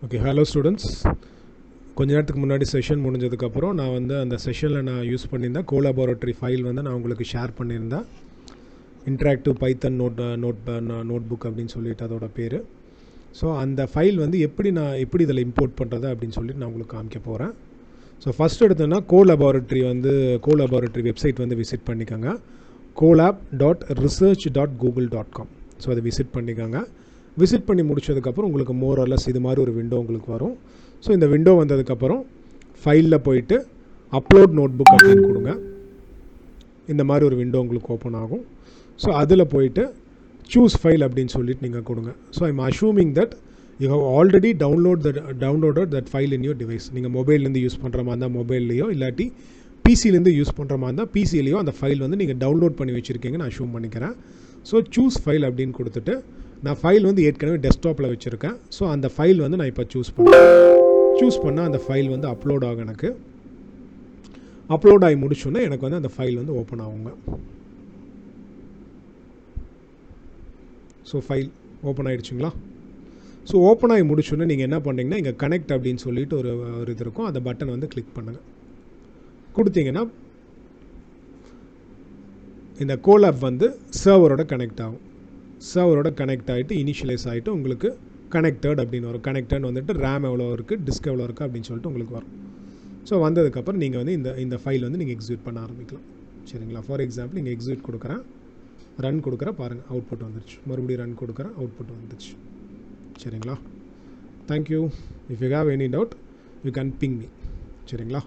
Okay, hello students. கொஞ்ச நேரத்துக்கு முன்னாடி செஷன் முடிஞ்சதுக்கப்புறம் நான் வந்து அந்த செஷனில் நான் யூஸ் பண்ணியிருந்தேன் கோலாபரேட்டரி ஃபைல் வந்து நான் உங்களுக்கு ஷேர் பண்ணியிருந்தேன். இன்ட்ராக்டிவ் பைத்தன் நோட் புக் அப்படின்னு சொல்லிட்டு அதோட பேர். ஸோ அந்த ஃபைல் வந்து எப்படி இதில் இம்போர்ட் பண்ணுறது அப்படின்னு சொல்லிட்டு நான் உங்களுக்கு காமிக்க போகிறேன். ஸோ ஃபஸ்ட் எடுத்தோன்னா கோலாபரேட்டரி வெப்சைட் வந்து விசிட் பண்ணிக்கோங்க. colab.research.google.com. ஸோ அதை விசிட் பண்ணிக்கோங்க. விசிட் பண்ணி முடிச்சதுக்கப்புறம் உங்களுக்கு மோர் ஆர்லெஸ் இது மாதிரி ஒரு விண்டோ உங்களுக்கு வரும். ஸோ இந்த விண்டோ வந்ததுக்கப்புறம் ஃபைலில் போயிட்டு அப்லோட் நோட்புக் அப்படின்னு கொடுங்க. இந்த மாதிரி ஒரு விண்டோ உங்களுக்கு ஓப்பன் ஆகும். ஸோ அதில் போயிட்டு சூஸ் ஃபைல் அப்படின்னு சொல்லிட்டு நீங்கள் கொடுங்க. So I'm assuming that you have already downloaded that file in your device. நீங்கள் மொபைல்லேருந்து யூஸ் பண்ணுற மாதிரி இருந்தால் மொபைல்லையோ இல்லாட்டி பிசிலேருந்து யூஸ் பண்ணுற மாதிரி இருந்தால் பிசிலேயோ அந்த ஃபைல் வந்து நீங்கள் டவுன்லோட் பண்ணி வச்சுருக்கீங்கன்னு அஷ்யூம் பண்ணிக்கிறேன். ஸோ சூஸ் ஃபைல் அப்படின்னு கொடுத்துட்டு நான் ஃபைல் வந்து ஏற்கனவே டெஸ்க்டாப்பில் வச்சுருக்கேன். ஸோ அந்த ஃபைல் வந்து நான் இப்போ சூஸ் பண்ணால் அந்த ஃபைல் வந்து அப்லோட் ஆகும். எனக்கு அப்லோட் ஆகி முடிச்சோன்னே எனக்கு வந்து அந்த ஃபைல் வந்து ஓப்பன் ஆகுங்க. ஸோ ஃபைல் ஓப்பன் ஆகிடுச்சுங்களா? ஸோ ஓப்பன் ஆகி முடிச்சோன்னே நீங்கள் என்ன பண்ணுறீங்கன்னா இங்கே கனெக்ட் அப்படின்னு சொல்லிட்டு ஒரு இது இருக்கும். அந்த பட்டன் வந்து கிளிக் பண்ணுங்கள். கொடுத்தீங்கன்னா இந்த கோலாப் வந்து சர்வரோட கனெக்ட் ஆகும். சர்வரோட கனெக்ட் ஆகிட்டு இனிஷியலைஸ் ஆகிட்டு உங்களுக்கு கனெக்டட் அப்படின்னு வரும். கனெக்டட் வந்துட்டு ரேம் எவ்வளோ இருக்குது, டிஸ்க் எவ்வளோ இருக்குது அப்படின்னு சொல்லிட்டு உங்களுக்கு வரும். ஸோ வந்ததுக்கப்புறம் நீங்கள் வந்து இந்த ஃபைல் வந்து நீங்கள் எக்ஸிக்யூட் பண்ண ஆரம்பிக்கலாம். சரிங்களா? ஃபார் எக்ஸாம்பிள் நீங்கள் எக்ஸிக்யூட் கொடுக்குறேன், ரன் கொடுக்குறேன், பாருங்கள் அவுட்புட் வந்துருச்சு. மறுபடியும் ரன் கொடுக்குறேன், அவுட்புட் வந்துருச்சு. சரிங்களா? Thank you. If you have any doubt you can ping me. சரிங்களா?